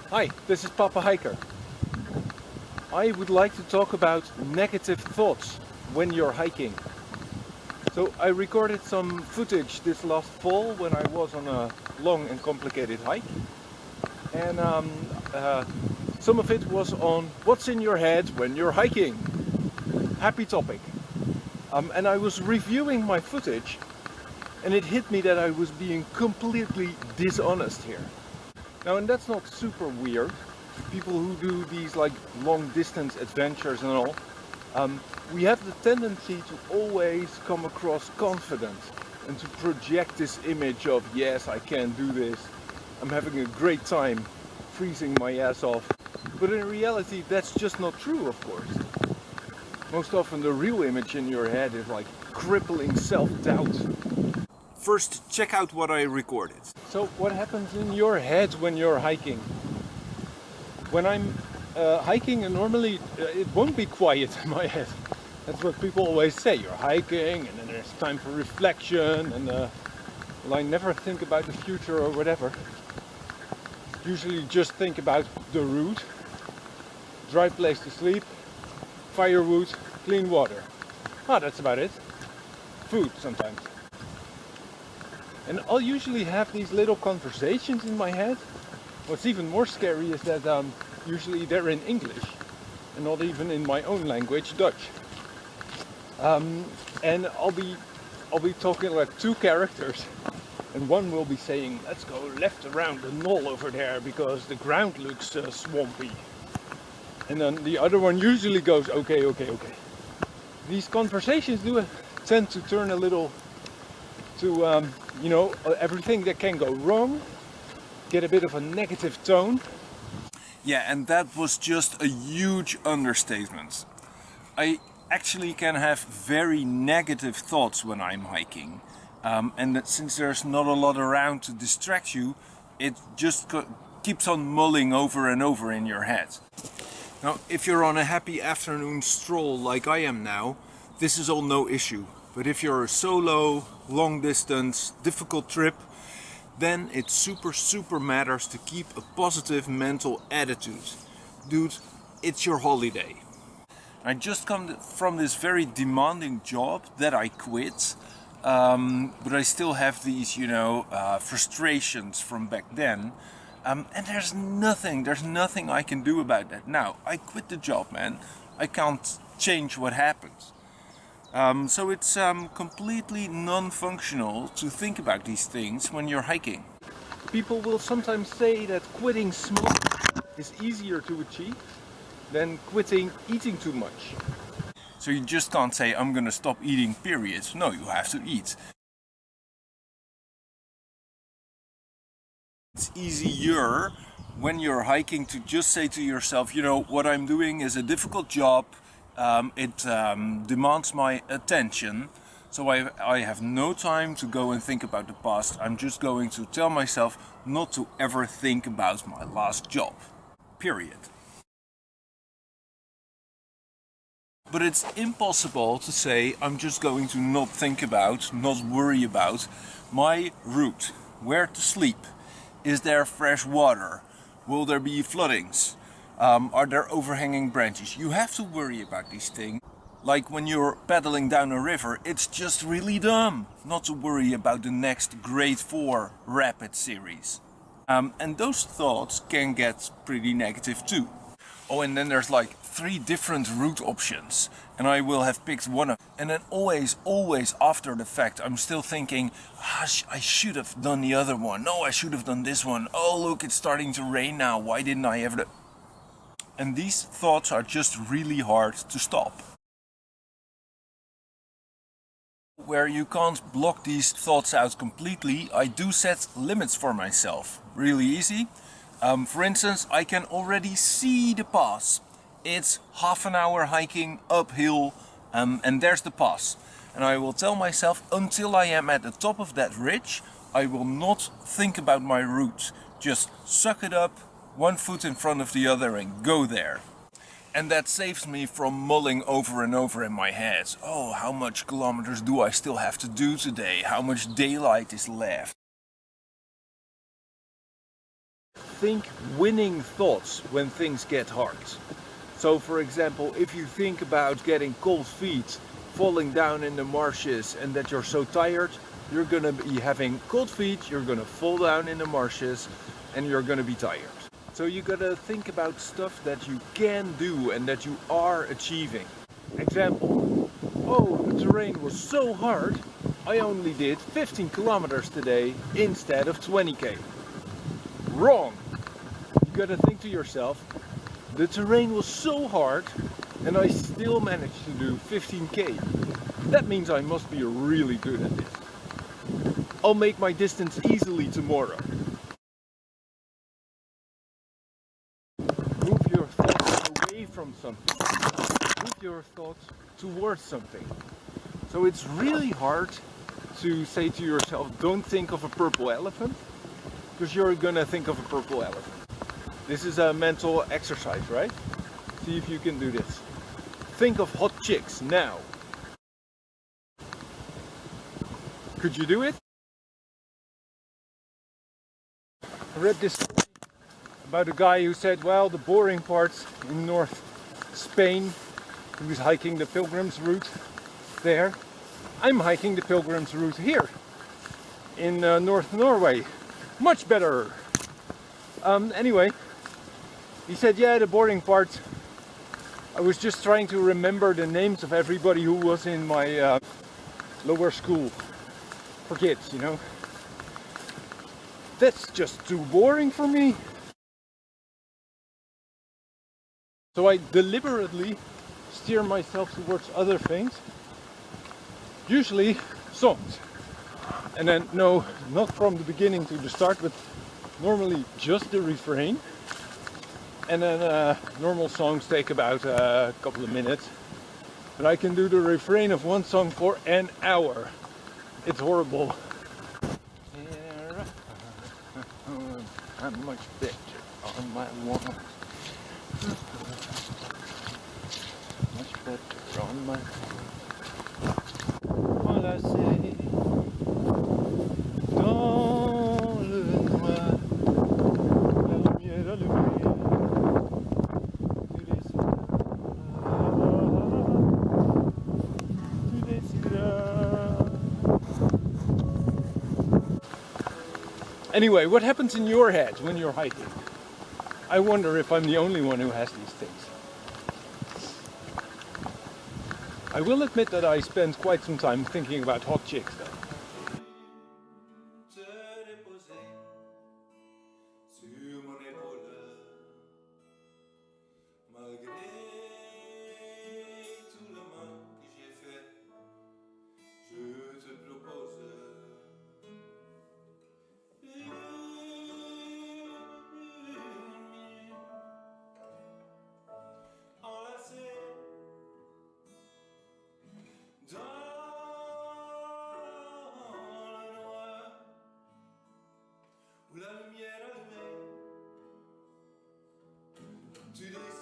Hi, this is Papa Hiker. I would like to talk about negative thoughts when you're hiking. So I recorded some footage this last fall when I was on a long and complicated hike. And some of it was on what's in your head when you're hiking. Happy topic. And I was reviewing my footage and it hit me that I was being completely dishonest here. Now, and that's not super weird. People who do these like long distance adventures and all, we have the tendency to always come across confident and to project this image of, yes, I can do this, I'm having a great time, freezing my ass off. But in reality, that's just not true, of course. Most often the real image in your head is like crippling self-doubt. First, check out what I recorded. So what happens in your head when you're hiking? When I'm hiking, and normally it won't be quiet in my head. That's what people always say. You're hiking and then there's time for reflection and well, I never think about the future or whatever. Usually just think about the route, dry place to sleep, firewood, clean water. Ah, that's about it. Food sometimes. And I'll usually have these little conversations in my head. What's even more scary is that usually they're in English and not even in my own language, Dutch. And I'll be talking like two characters, and one will be saying, "Let's go left around the knoll over there because the ground looks swampy." And then the other one usually goes, "Okay, okay, okay." These conversations do tend to turn a little to everything that can go wrong, get a bit of a negative tone. Yeah, and that was just a huge understatement. I actually can have very negative thoughts when I'm hiking. And that since there's not a lot around to distract you, it just keeps on mulling over and over in your head. Now, if you're on a happy afternoon stroll like I am now, this is all no issue. But if you're a solo, long distance, difficult trip, then it super matters to keep a positive mental attitude. Dude, it's your holiday. I just come from this very demanding job that I quit, but I still have these, frustrations from back then. And there's nothing I can do about that now. I quit the job, man. I can't change what happens. So it's completely non-functional to think about these things when you're hiking. People will sometimes say that quitting smoking is easier to achieve than quitting eating too much. So you just can't say, I'm gonna stop eating, period. No, you have to eat. It's easier when you're hiking to just say to yourself, what I'm doing is a difficult job. It demands my attention, so I have no time to go and think about the past. I'm just going to tell myself not to ever think about my last job, period. But it's impossible to say I'm just going to not think about, not worry about my route, where to sleep, is there fresh water, will there be floodings? Are there overhanging branches? You have to worry about these things. Like when you're paddling down a river, it's just really dumb not to worry about the next grade 4 rapid series. And those thoughts can get pretty negative too. Oh, and then there's like 3 different route options, and I will have picked one of them. And then always after the fact, I'm still thinking, I should have done the other one. No, I should have done this one. Oh, look, it's starting to rain now. Why didn't I ever? And these thoughts are just really hard to stop. Where you can't block these thoughts out completely, I do set limits for myself. Really easy. For instance, I can already see the pass. It's half an hour hiking uphill, and there's the pass. And I will tell myself, until I am at the top of that ridge, I will not think about my route. Just suck it up, one foot in front of the other, and go there. And that saves me from mulling over and over in my head. Oh, how much kilometers do I still have to do today? How much daylight is left? think winning thoughts when things get hard. So for example, if you think about getting cold feet, falling down in the marshes, and that you're so tired, you're gonna be having cold feet, you're gonna fall down in the marshes, and you're gonna be tired. So you gotta think about stuff that you can do and that you are achieving. Example, oh, the terrain was so hard, I only did 15 kilometers today instead of 20k. Wrong! You gotta think to yourself, the terrain was so hard and I still managed to do 15k. That means I must be really good at this. I'll make my distance easily tomorrow. Move your thoughts away from something. Move your thoughts towards something. So it's really hard to say to yourself, don't think of a purple elephant, because you're gonna think of a purple elephant. This is a mental exercise, right? See if you can do this. Think of hot chicks now. Could you do it? I read this story about a guy who said, well, the boring parts in North Spain, he was hiking the pilgrim's route there. I'm hiking the pilgrim's route here in North Norway. Much better. Anyway, he said, yeah, the boring part, I was just trying to remember the names of everybody who was in my lower school for kids, you know. That's just too boring for me. So I deliberately steer myself towards other things, usually songs. And then, no, not from the beginning to the start, but normally just the refrain. And then normal songs take about a couple of minutes. But I can do the refrain of one song for an hour. It's horrible. I'm much better on my one. Much better on my all I say dans le noir, la lumière allumée, tu décideras. Anyway, what happens in your head when you're hiking? I wonder if I'm the only one who has these things. I will admit that I spend quite some time thinking about hot chicks though. La lumière allumée, tu décides.